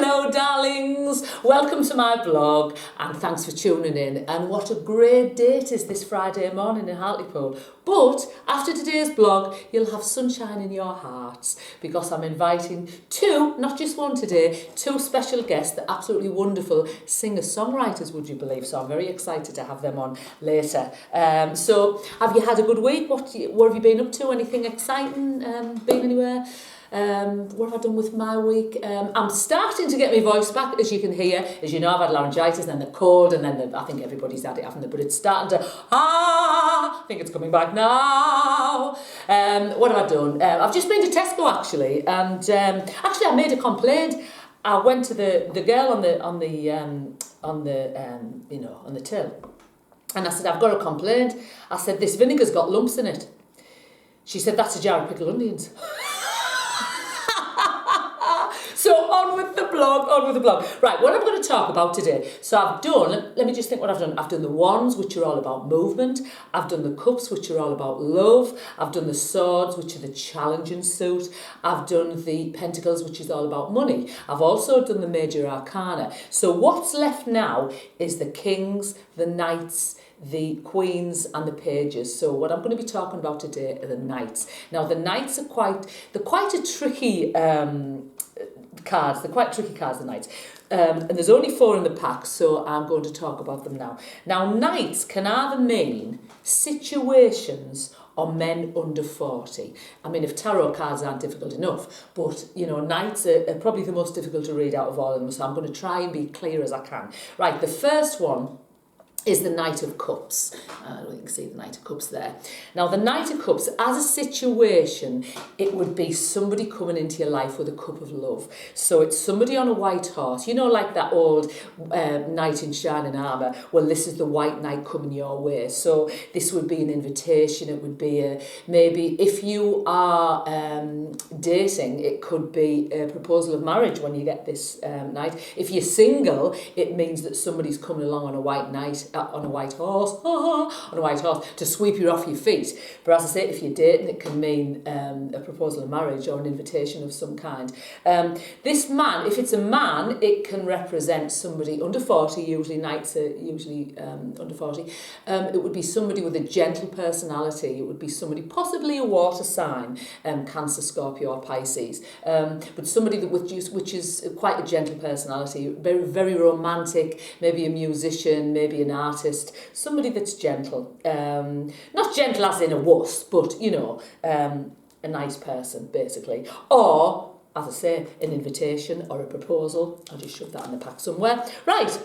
Hello darlings, welcome to my blog and thanks for tuning in. And what a great day it is this Friday morning in Hartlepool. But after today's blog you'll have sunshine in your hearts because I'm inviting two, not just one today, two special guests, the absolutely wonderful singer-songwriters, would you believe. So I'm very excited to have them on later. So have you had a good week? What have you been up to? Anything exciting? Been anywhere? What have I done with my week? I'm starting to get my voice back, as you can hear. As you know, I've had laryngitis, and then the cold, and then I think everybody's had it, haven't they? But it's starting to, I think it's coming back now. What have I done? I've just been to Tesco, actually, and actually I made a complaint. I went to the girl on the till, and I said, I've got a complaint. I said, this vinegar's got lumps in it. She said, that's a jar of pickled onions. So on with the blog. Right, what I'm going to talk about today. So I've done, let me just think what I've done. I've done the wands, which are all about movement. I've done the cups, which are all about love. I've done the swords, which are the challenging suit. I've done the pentacles, which is all about money. I've also done the major arcana. So what's left now is the kings, the knights, the queens and the pages. So what I'm going to be talking about today are the knights. Now the knights are quite a tricky cards. They're quite tricky cards, the knights. And there's only 4 in the pack, so I'm going to talk about them now. Now knights can either mean situations or men under 40. I mean, if tarot cards aren't difficult enough, but, you know, knights are probably the most difficult to read out of all of them, so I'm going to try and be clear as I can. Right, the first one is the Knight of Cups. You can see the Knight of Cups there. Now, the Knight of Cups, as a situation, it would be somebody coming into your life with a cup of love. So it's somebody on a white horse. You know, like that old knight in shining armour. Well, this is the white knight coming your way. So this would be an invitation. It would be maybe if you are dating, it could be a proposal of marriage when you get this knight. If you're single, it means that somebody's coming along on a white knight, on a white horse, to sweep you off your feet. But as I say, if you're dating, it can mean a proposal of marriage or an invitation of some kind. This man, if it's a man, it can represent somebody under 40, usually knights are usually under 40. It would be somebody with a gentle personality. It would be somebody, possibly a water sign, Cancer, Scorpio or Pisces. But somebody which is quite a gentle personality, very, very romantic, maybe a musician, maybe an artist, somebody that's gentle. Not gentle as in a wuss, but, you know, a nice person, basically. Or, as I say, an invitation or a proposal. I'll just shove that in the pack somewhere. Right.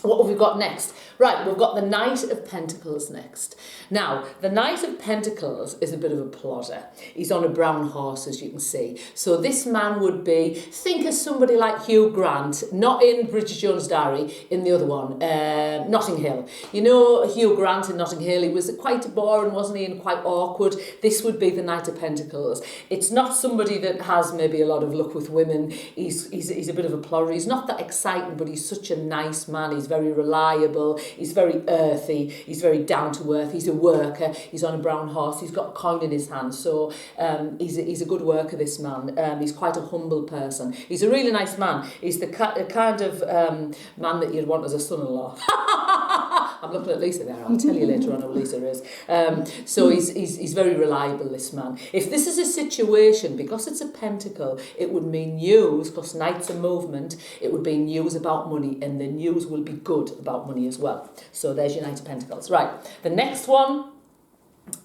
What have we got next? Right, we've got the Knight of Pentacles next. Now, the Knight of Pentacles is a bit of a plodder. He's on a brown horse, as you can see. So this man would be, think of somebody like Hugh Grant, not in Bridget Jones' Diary, in the other one, Notting Hill. You know Hugh Grant in Notting Hill, he was quite boring, wasn't he, and quite awkward. This would be the Knight of Pentacles. It's not somebody that has maybe a lot of luck with women. He's a bit of a plodder. He's not that exciting, but he's such a nice man. He's very reliable, he's very earthy, he's very down to earth, he's a worker, he's on a brown horse, he's got a coin in his hand, so he's a good worker, this man. He's quite a humble person. He's a really nice man. He's the kind of man that you'd want as a son-in-law. I'm looking at Lisa there, I'll tell you later on who Lisa is. So he's very reliable, this man. If this is a situation, because it's a pentacle, it would mean news, because knights are movement, it would be news about money, and the news will be good about money as well. So there's your Knight of Pentacles. Right, the next one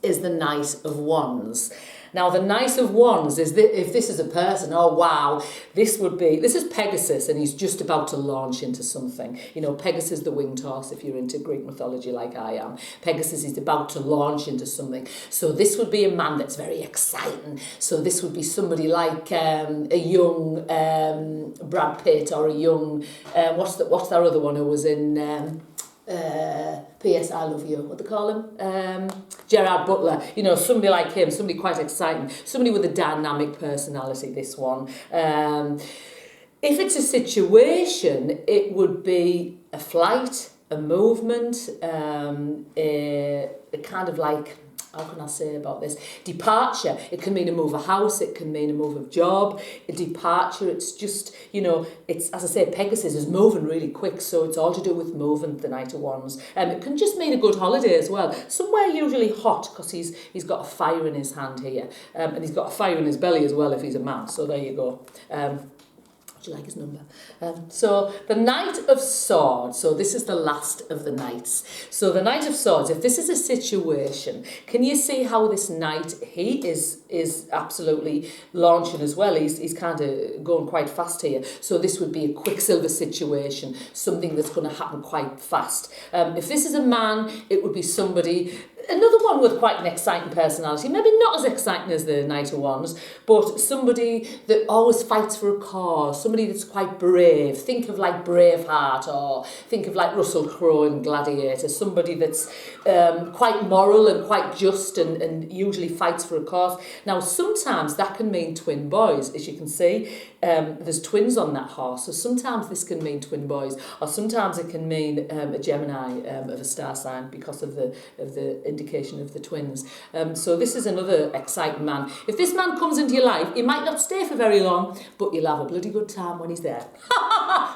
is the Knight of Wands. Now, the Knight of Wands is if this is a person, oh wow, this is Pegasus, and he's just about to launch into something. You know, Pegasus the winged horse, if you're into Greek mythology like I am. Pegasus is about to launch into something. So this would be a man that's very exciting. So this would be somebody like a young Brad Pitt, or a young, what's that other one who was in... P.S. I Love You, what they call him? Gerard Butler, you know, somebody like him, somebody quite exciting, somebody with a dynamic personality, this one. If it's a situation, it would be a flight, a movement, a kind of like how can I say about this? Departure. It can mean a move of house. It can mean a move of job. A departure. It's just, it's, as I say, Pegasus is moving really quick. So it's all to do with moving, the Knight of Wands. It can just mean a good holiday as well. Somewhere usually hot, because he's got a fire in his hand here. And he's got a fire in his belly as well if he's a man. So there you go. Do you like his number? So the Knight of Swords. So this is the last of the knights. So the Knight of Swords, if this is a situation, can you see how this knight, he is absolutely launching as well. He's kind of going quite fast here. So this would be a Quicksilver situation, something that's going to happen quite fast. If this is a man, it would be somebody... Another one with quite an exciting personality, maybe not as exciting as the Knight of Wands, but somebody that always fights for a cause, somebody that's quite brave. Think of like Braveheart, or think of like Russell Crowe in Gladiator, somebody that's quite moral and quite just and usually fights for a cause. Now, sometimes that can mean twin boys, as you can see. There's twins on that horse, so sometimes this can mean twin boys, or sometimes it can mean a Gemini of a star sign because of the indication of the twins. So this is another exciting man. If this man comes into your life, he might not stay for very long, but you'll have a bloody good time when he's there.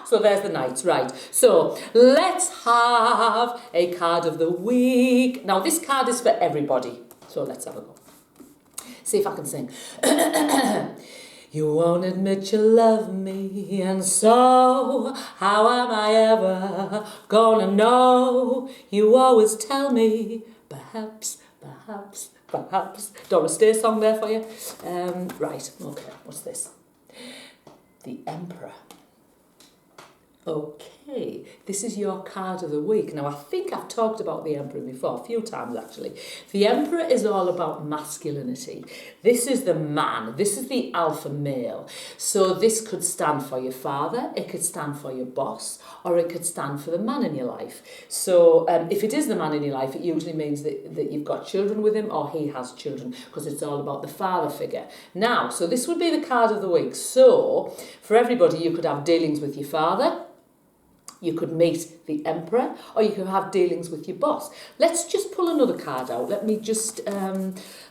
So there's the knights, right. So let's have a card of the week. Now this card is for everybody, so let's have a go. See if I can sing. You won't admit you love me, and so how am I ever gonna know? You always tell me, perhaps. Doris Day song there for you. Right, okay, what's this? The Emperor. Okay, this is your card of the week. Now, I think I've talked about the Emperor before, a few times actually. The Emperor is all about masculinity. This is the man. This is the alpha male. So this could stand for your father, it could stand for your boss, or it could stand for the man in your life. So if it is the man in your life, it usually means that you've got children with him, or he has children, because it's all about the father figure. Now, so this would be the card of the week. So for everybody, you could have dealings with your father, you could meet the Emperor, or you could have dealings with your boss. Let's just pull another card out. Let me just,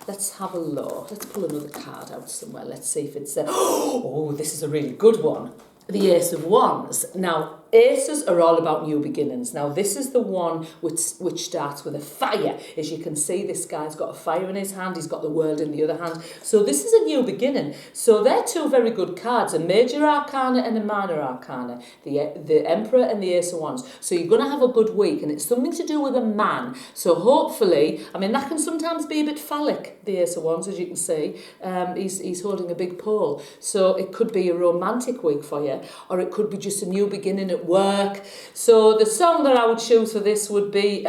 let's have a look. Let's pull another card out somewhere. Let's see if it's, oh, this is a really good one. The Ace of Wands. Now, aces are all about new beginnings. Now, this is the one which starts with a fire. As you can see, this guy's got a fire in his hand. He's got the world in the other hand. So this is a new beginning. So they're two very good cards, a major arcana and a minor arcana, the Emperor and the Ace of Wands. So you're going to have a good week, and it's something to do with a man. So hopefully, I mean, that can sometimes be a bit phallic, the Ace of Wands, as you can see. He's holding a big pole. So it could be a romantic week for you, or it could be just a new beginning at work. So the song that I would choose for this would be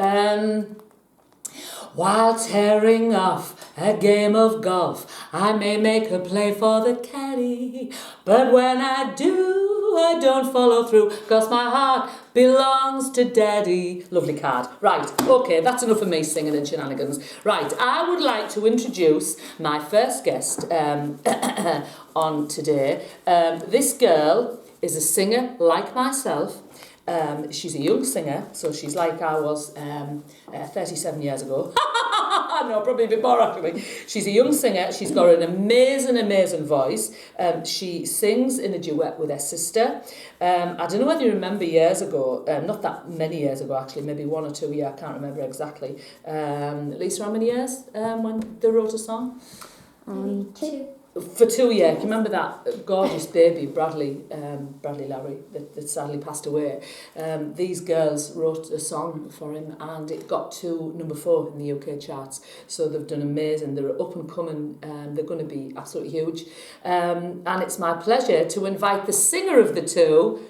while tearing off a game of golf, I may make a play for the caddy, but when I do, I don't follow through, 'cause my heart belongs to daddy. Lovely card. Right, okay, that's enough of me singing and shenanigans. Right, I would like to introduce my first guest on today. This girl is a singer like myself. She's a young singer, so she's like I was 37 years ago. No, probably a bit more actually. She's a young singer. She's got an amazing voice. She sings in a duet with her sister. I don't know whether you remember years ago, not that many years ago actually, maybe 1 or 2 years, I can't remember exactly. Lisa, how many years when they wrote a song? 2. For 2 years. Can you remember that gorgeous baby, Bradley Larry, that sadly passed away? These girls wrote a song for him, and it got to number 4 in the UK charts. So they've done amazing. They're up and coming. They're going to be absolutely huge. And it's my pleasure to invite the singer of the two,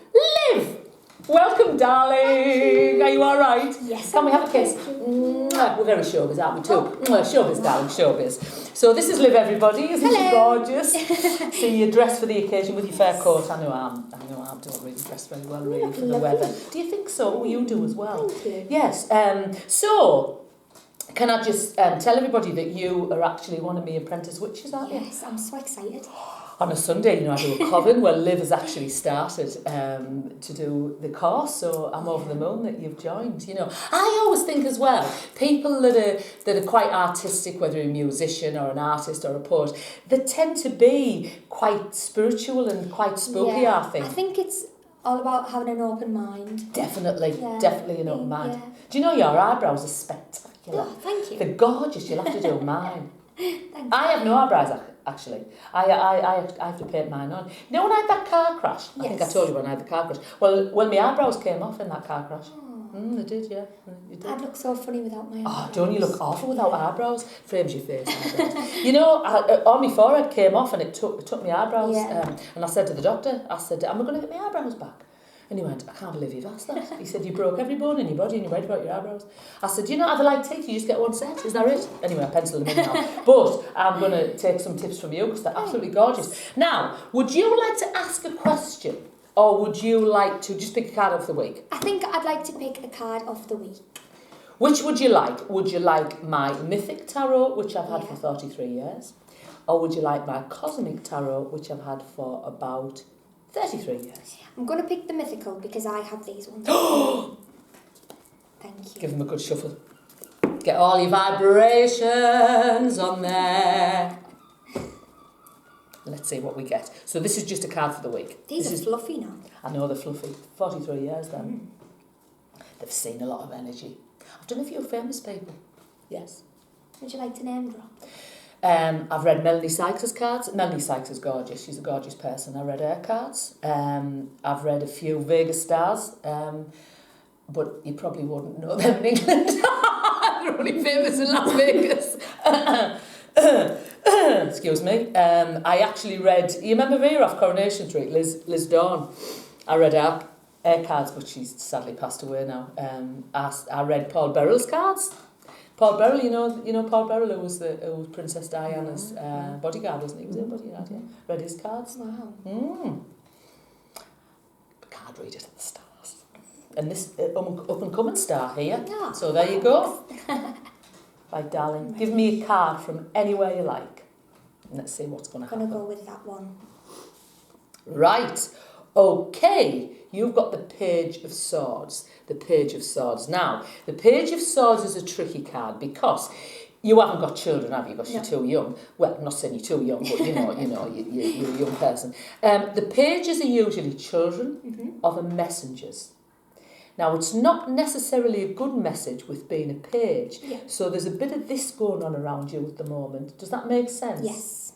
Liv. Welcome, darling. Are you all right? Yes. Can we have a kiss? We're very showbiz, aren't we, too? Showbiz, darling, showbiz. So this is Liv, everybody. Isn't she gorgeous? See, you're dressed for the occasion with your fur coat. I know I don't really dress very well, really, for the weather. Do you think so? Oh, you do as well. Thank you. Yes. So, can I just tell everybody that you are actually one of my apprentice witches, aren't you? Yes, I'm so excited. on a Sunday, I do a coven where Liv has actually started to do the course, so I'm over the moon that you've joined. I always think as well, people that are quite artistic, whether you're a musician or an artist or a poet, they tend to be quite spiritual and quite spooky, Yeah, I think. I think it's all about having an open mind. Definitely an open mind. Yeah. Do you know your eyebrows are spectacular? Oh, thank you. They're gorgeous. You'll have to do mine. Thank I have no eyebrows, actually. I have to paint mine on. When I had that car crash, I think I Yes. told you when I had the car crash. Well, my eyebrows came off in that car crash. They did, yeah. You did. I'd look so funny without my eyebrows. Oh, don't you look awful without eyebrows? Frames your face. Eyebrows. On my forehead came off and it took my eyebrows. Yeah. And I said to the doctor, am I going to get my eyebrows back? And he went, I can't believe you've asked that. He said, you broke every bone in your body and you're worried about your eyebrows. I said, are they like teeth? You just get one set. Is that it? Anyway, I penciled them in now. But I'm going to take some tips from you because they're absolutely gorgeous. Now, would you like to ask a question? Or would you like to just pick a card of the week? I think I'd like to pick a card of the week. Which would you like? Would you like my Mythic Tarot, which I've had for 33 years? Or would you like my Cosmic Tarot, which I've had for about 33 years? I'm going to pick the mythical because I have these ones. Thank you. Give them a good shuffle. Get all your vibrations on there. Let's see what we get. So this is just a card for the week. These are fluffy now. I know they're fluffy. 43 years then. They've seen a lot of energy. I've done a few famous people. Yes. Would you like to name drop? I've read Melanie Sykes' cards. Melanie Sykes is gorgeous. She's a gorgeous person. I read her cards. I've read a few Vegas stars, but you probably wouldn't know them in England. They're only famous in Las Vegas. Excuse me. I actually read, you remember Vera off Coronation Street, Liz Dawn? I read her cards, but she's sadly passed away now. I read Paul Burrell's cards. Paul Burrell, you know Paul Burrell, who was Princess Diana's bodyguard, wasn't he? He was a bodyguard, yeah. Read his cards. Wow. Card reader to the stars. And this up and coming star here. Yeah. So there you go. Right, darling. Give me a card from anywhere you like. And let's see what's going to happen. I'm going to go with that one. Right. Okay. You've got the Page of Swords. The Page of Swords. Now, the Page of Swords is a tricky card because you haven't got children, have you? Because you're too young. Well, I'm not saying you're too young, but you're a young person. The pages are usually children or the messengers. Now, it's not necessarily a good message with being a page. Yeah. So there's a bit of this going on around you at the moment. Does that make sense? Yes.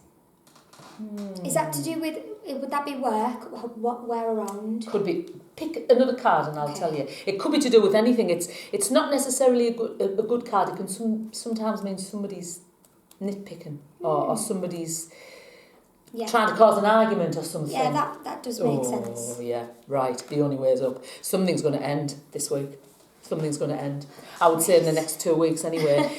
Is that to do with, would that be work? Where around? Could be. Pick another card and I'll tell you. It could be to do with anything. It's not necessarily a good card. It can sometimes mean somebody's nitpicking or somebody's trying to cause an argument or something. Yeah, that does make sense. Oh, yeah. Right. The only way is up. Something's going to end this week. Something's going to end. I would say in the next 2 weeks anyway.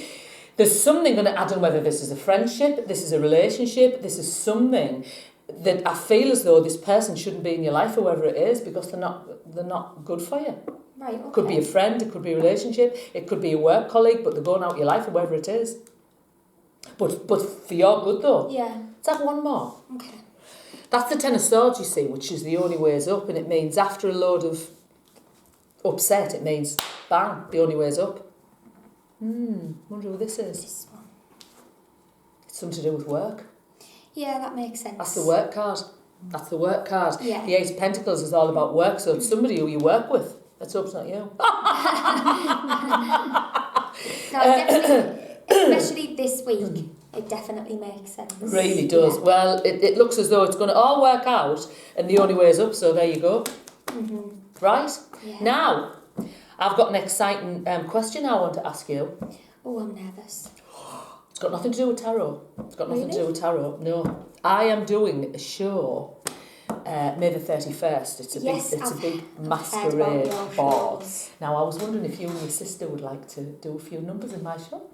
There's something going to, I don't know whether this is a friendship, this is a relationship, this is something that I feel as though this person shouldn't be in your life, whoever it is, because they're not good for you. Right, okay. It could be a friend, it could be a relationship, it could be a work colleague, but they're going out your life, whoever it is. But for your good though. Yeah. Let's have one more. Okay. That's the Ten of Swords, you see, which is the only way is up, and it means after a load of upset, it means bang, the only way is up. Wonder who this is. This one. It's something to do with work. Yeah, that makes sense. That's the work card. That's the work card. Yeah. The Ace of Pentacles is all about work, so it's somebody who you work with. Let's hope it's not you. No, definitely, especially this week, it definitely makes sense. Really does. Yeah. Well, it looks as though it's going to all work out, and the only way is up, so there you go. Right? Yeah. Now, I've got an exciting question I want to ask you. Oh, I'm nervous. It's got nothing to do with tarot. It's got nothing to do Really? with tarot. No. I am doing a show May the 31st. It's a big I've masquerade heard about your ball. shows. Now, I was wondering if you and your sister would like to do a few numbers in my show.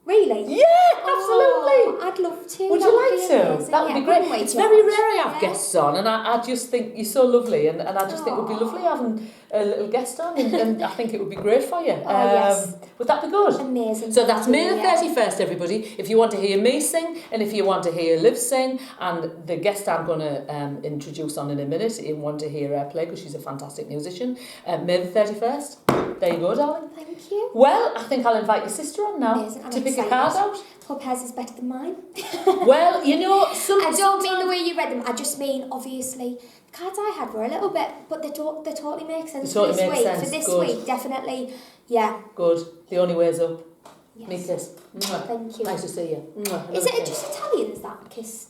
Really? Yeah, absolutely. Oh, I'd love to. Would That you would like be to? amazing. That would be great. Couldn't wait, It's very George. rare I have Yeah. guests on, and I just think you're so lovely, and I just think it would be lovely having a little guest on, and I think it would be great for you. Yes. Would that be good? Amazing. So that's May the Yeah. 31st, everybody. If you want to hear me sing, and if you want to hear Liv sing, and the guest I'm going to introduce on in a minute, you want to hear her play because she's a fantastic musician, May the 31st. There you go, darling. Thank you. Well, I think I'll invite your sister on now Amazing. I'm to pick a excited. card out. Hope hers is better than mine. Well, you know, I don't mean the way you read them. I just mean, obviously, the cards I had were a little bit, but they totally make sense They totally for this make week. sense. For this Good. week, definitely, yeah. Good. The only way's up. Yes. Me kiss. Mwah. Thank you. Nice to see you. Mwah. Is Another it kiss. just Italians that kiss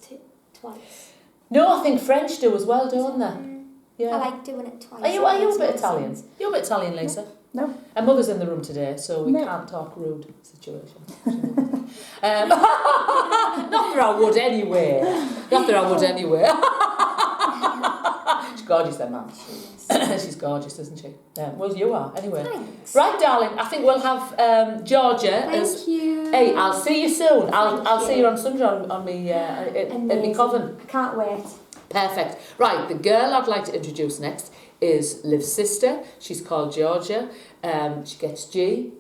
twice? No, I think French do as well, don't they? Yeah. I like doing it twice. Are you It a makes bit more Italian? sense. You're a bit Italian, Lisa. No. And Mother's in the room today, so we No. can't talk rude situation. Not that I would anyway. Not that I would anyway. She's gorgeous, then, man. She's gorgeous, isn't she? Well, you are, anyway. Thanks. Right, darling. I think we'll have Georgia as. Thank you. Hey, I'll see you soon. I'll Thank see you. you on Sunday on me in me coven. Can't wait. Perfect. Right, the girl I'd like to introduce next is Liv's sister. She's called Georgia. She gets G.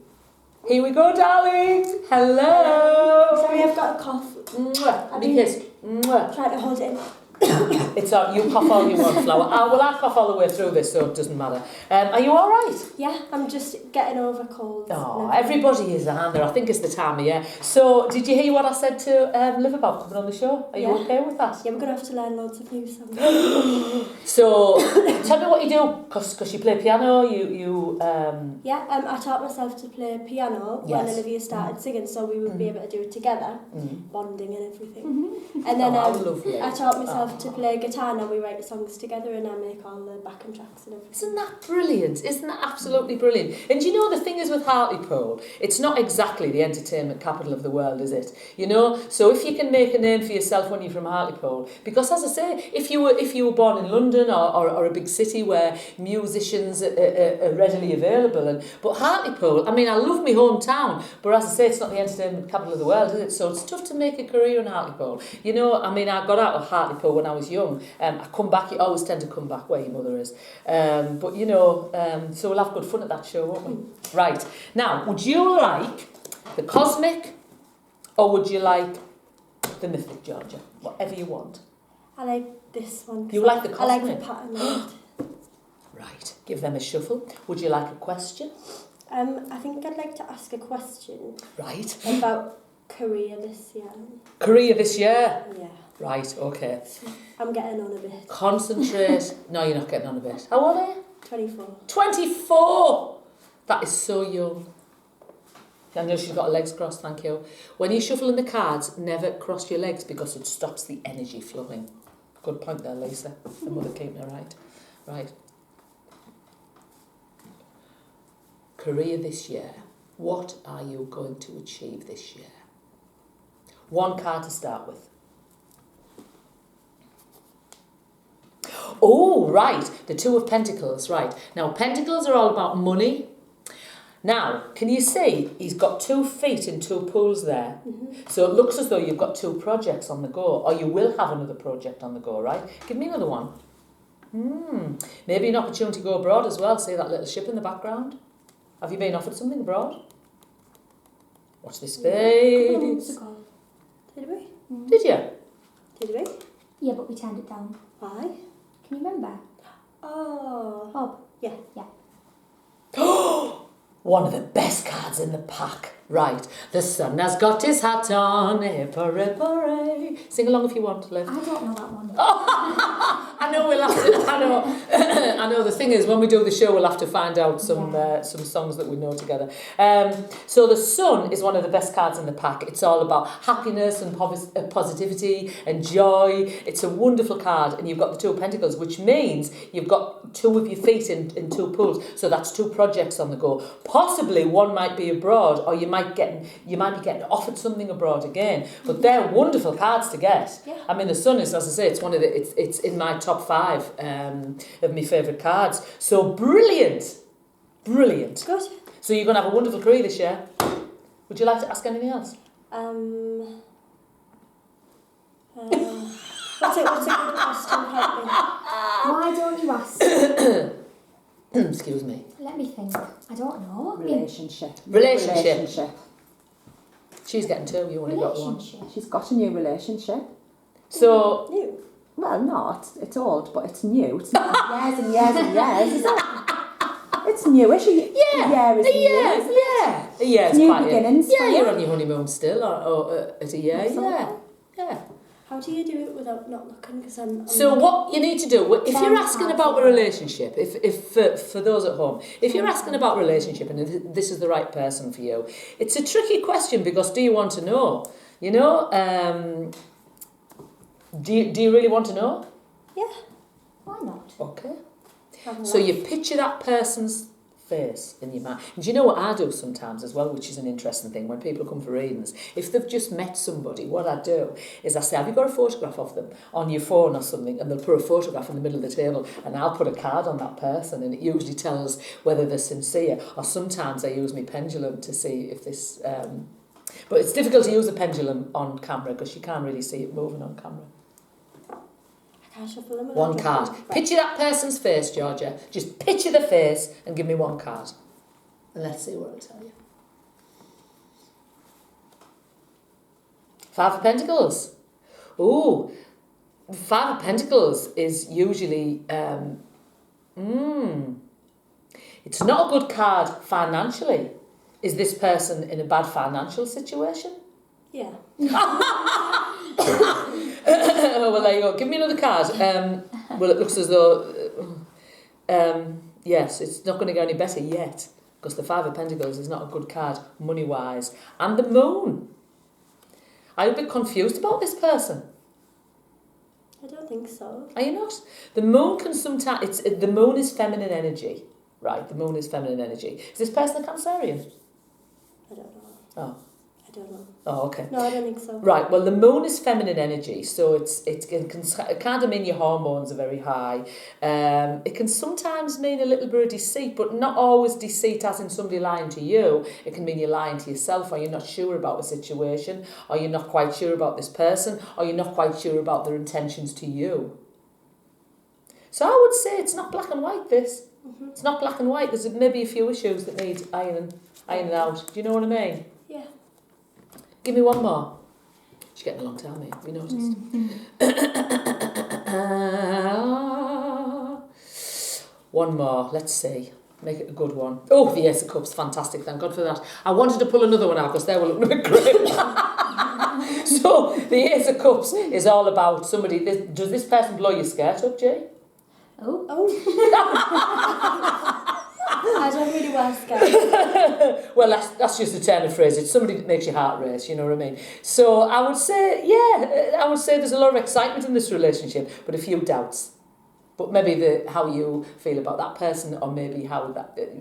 Here we go, darling. Hello. Sorry, I've got a cough. Mwah. Me kiss. Mwah. Try to hold it in. It's all, you cough all you want, Flower. I cough all the way through this, so it doesn't matter. Are you all right? Yeah, I'm just getting over colds. Oh, everybody is, aren't there? I think it's the time of year. So, did you hear what I said to Liv about coming on the show? Are you Yeah. okay with that? Yeah, we're going to have to learn loads of new songs. So, tell me what you do, because you play piano, you Yeah, I taught myself to play piano when Yes. Olivia started singing, so we would be able to do it together, bonding and everything. And then Oh, how lovely. I taught myself to play guitar, and we write songs together, and I make all the backing tracks and everything. Isn't that brilliant? Isn't that absolutely brilliant? And you know, the thing is with Hartlepool, it's not exactly the entertainment capital of the world, is it? You know, so if you can make a name for yourself when you're from Hartlepool, because as I say, if you were born in London or a big city where musicians are readily available, but Hartlepool, I mean, I love my hometown, but as I say, it's not the entertainment capital of the world, is it? So it's tough to make a career in Hartlepool. You know, I mean, I got out of Hartlepool when I was young. I come back, you always tend to come back where your mother is. But you know, so we'll have good fun at that show, won't we? Right. Now, would you like the cosmic or would you like the mythic, Georgia? Whatever you want. I like this one. You like the I like cosmic? the pattern of it. Right. Give them a shuffle. Would you like a question? I think I'd like to ask a question Right. about career this year. Career this year? Yeah, Right, okay. I'm getting on a bit. Concentrate. No, you're not getting on a bit. How old are you? 24. 24! That is so young. I know she's got her legs crossed, thank you. When you're shuffling the cards, never cross your legs because it stops the energy flowing. Good point there, Lisa. The mother keeping her right. Right. Career this year. What are you going to achieve this year? One card to start with. Oh, right. The Two of Pentacles, right. Now, Pentacles are all about money. Now, can you see he's got 2 feet in 2 pools there? So it looks as though you've got 2 projects on the go, or you will have another project on the go, right? Give me another one. Maybe an opportunity to go abroad as well. See that little ship in the background? Have you been offered something abroad? Watch this A couple of months space. ago. Did we? Did you? Did we? Yeah, but we turned it down. Why? Can you remember? Oh. Bob. Yeah. One of the best cards in the pack. Right. The sun has got his hat on. Hippo-rippo-ray. Sing along if you want, Liv. I don't know that one. I know we'll have to, I know. I know the thing is, when we do the show, we'll have to find out some songs that we know together. So the sun is one of the best cards in the pack. It's all about happiness and positivity and joy. It's a wonderful card, and you've got the Two of Pentacles, which means you've got 2 of your feet in 2 pools. So that's 2 projects on the go. Possibly one might be abroad, or you might be getting offered something abroad again. But they're wonderful cards to get. Yeah. I mean, the sun is, as I say, it's in my top 5 of my favourite cards. So brilliant. Good. So you're going to have a wonderful career this year. Would you like to ask anything else? What's a good question? Help me. Why don't you ask? Excuse me. Let me think. I don't know. Relationship. She's getting two, you only got one. She's got a new relationship. So, New. Well, not. It's old, but it's new. It's not years and years and years, is it? It's newish. A year is new. A year's New quite beginnings Yeah, for you're you. on your honeymoon still, or at a year, yeah. How do you do it without not looking? Because I'm So what you need to do, if you're Sounds asking hard, about a yeah. relationship, if for those at home, if you're asking about a relationship and if this is the right person for you, it's a tricky question because do you want to know? You know, do you really want to know? Yeah. Why not? Okay. Have a So laugh. you picture that person's face in your mind. And do you know what I do sometimes as well, which is an interesting thing, when people come for readings, if they've just met somebody, what I do is I say, have you got a photograph of them on your phone or something? And they'll put a photograph in the middle of the table and I'll put a card on that person and it usually tells whether they're sincere. Or sometimes I use my pendulum to see if this... but it's difficult to use a pendulum on camera because you can't really see it moving on camera. I can't shuffle them. One card. Picture that person's face, Georgia. Just picture the face and give me one card. And let's see what it'll tell you. Five of Pentacles. Ooh. Five of Pentacles is usually... It's not a good card financially. Is this person in a bad financial situation? Yeah. Well, there you go. Give me another card. Well, it looks as though... yes, it's not going to go any better yet because the Five of Pentacles is not a good card money-wise. And the Moon. I'm a bit confused about this person. I don't think so. Are you not? The Moon can sometimes... The Moon is feminine energy. Right, the Moon is feminine energy. Is this person a Cancerian? I don't know. Oh. I don't know. Oh, okay. No, I don't think so. Right, well, the Moon is feminine energy, so it kind of mean your hormones are very high. It can sometimes mean a little bit of deceit, but not always deceit as in somebody lying to you. It can mean you're lying to yourself, or you're not sure about the situation, or you're not quite sure about this person, or you're not quite sure about their intentions to you. So I would say it's not black and white, this. Mm-hmm. It's not black and white. There's maybe a few issues that need ironing out. Do you know what I mean? Yeah. Give me one more. She's getting a long time, mate. Have you noticed? One more. Let's see. Make it a good one. Oh, the Ace of Cups. Fantastic. Thank God for that. I wanted to pull another one out because they were looking a bit grim. So, the Ace of Cups is all about somebody... Does this person blow your skirt up, Jay? Oh. I don't really wear skirts. Well, that's just a turn of phrase. It's somebody that makes your heart race, you know what I mean? So I would say, there's a lot of excitement in this relationship, but a few doubts. But maybe how you feel about that person, or maybe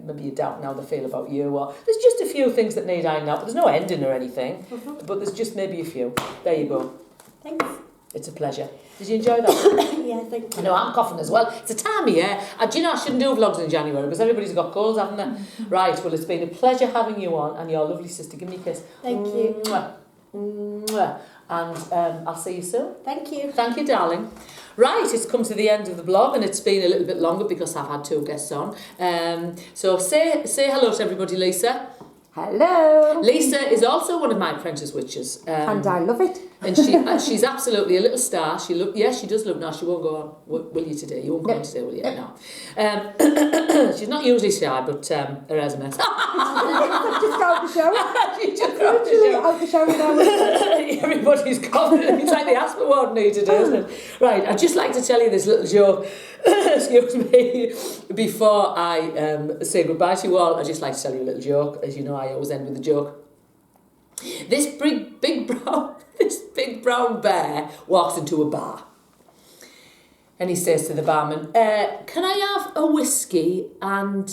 maybe you doubt how they feel about you, or there's just a few things that need ironing out. There's no ending or anything, but there's just maybe a few. There you go. Thanks. It's a pleasure. Did you enjoy that? Yeah, thank I you. know, I'm coughing as well. It's a time of year. Do you know I shouldn't do vlogs in January because everybody's got colds, haven't they? Right, well, it's been a pleasure having you on, and your lovely sister. Give me a kiss. Thank you. Mwah. Mwah. And I'll see you soon. Thank you. Thank you, darling. Right, it's come to the end of the blog, and it's been a little bit longer because I've had two guests on. So say hello to everybody, Lisa. Hello. Lisa is also one of my apprentice witches. And I love it. And she's absolutely a little star. She does look. No, she won't go on. Will you today? You won't go on today, will you? No. She's not usually shy, but her hair's a mess. Just out the shower. She just got the show. Out the shower now. Everybody's confident. It's like the asthma ward needed, isn't it? Right, I'd just like to tell you this little joke. Excuse me. Before I say goodbye to you all, I'd just like to tell you a little joke. As you know, I always end with a joke. This big brown bear walks into a bar. And he says to the barman, can I have a whiskey and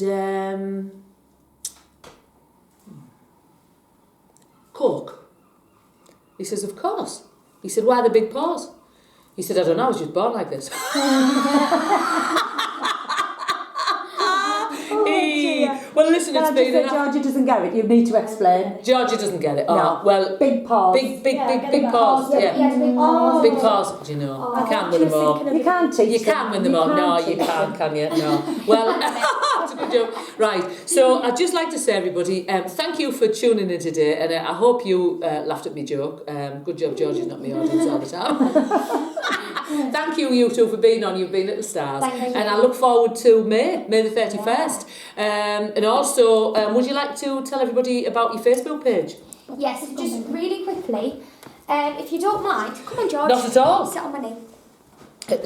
Coke? He says, of course. He said, why the big paws? He said, I don't know, I was just born like this. Well, listen. listen, Can it's I been just say Georgie doesn't get it? You need to explain. Georgia doesn't get it. Oh, No. well, Big pause. big get pause. it. Yeah. Yes, big pause. Big pause, do you know. I You can't thought win you them were all. thinking of You can't teach You can win them all. No, you can't, can you? No. Well, that's a good joke. Right, so I'd just like to say, everybody, thank you for tuning in today, and I hope you laughed at me joke. Good job, Georgie's not my audience all the time. Thank you, you two, for being on. You've been little stars. Thank you. And I look forward to May the 31st. And also, would you like to tell everybody about your Facebook page? Yes, just really quickly, if you don't mind, come on, George. Not at all. Sit on my knee.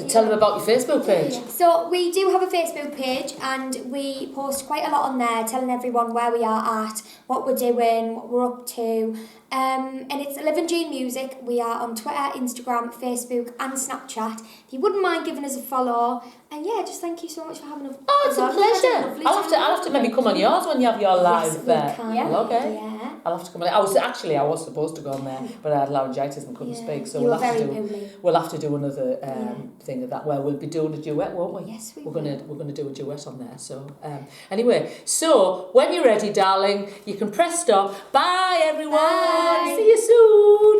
Tell them about your Facebook page. So we do have a Facebook page and we post quite a lot on there telling everyone where we are at, what we're doing, what we're up to. And it's Liv and G Music. We are on Twitter, Instagram, Facebook and Snapchat. If you wouldn't mind giving us a follow. And yeah, just thank you so much for having us. Oh, it's a pleasure. I'll have to maybe come on yours when you have your live Yes, we can. vlog, eh? Yeah. I'll have to come on. I was supposed to go on there, but I had laryngitis and couldn't speak. So You were very poorly. we'll have to do another thing of that where we'll be doing a duet, won't we? Yes, we We're gonna do a duet on there. So anyway, so when you're ready, darling, you can press stop. Bye, everyone. Bye. See you soon.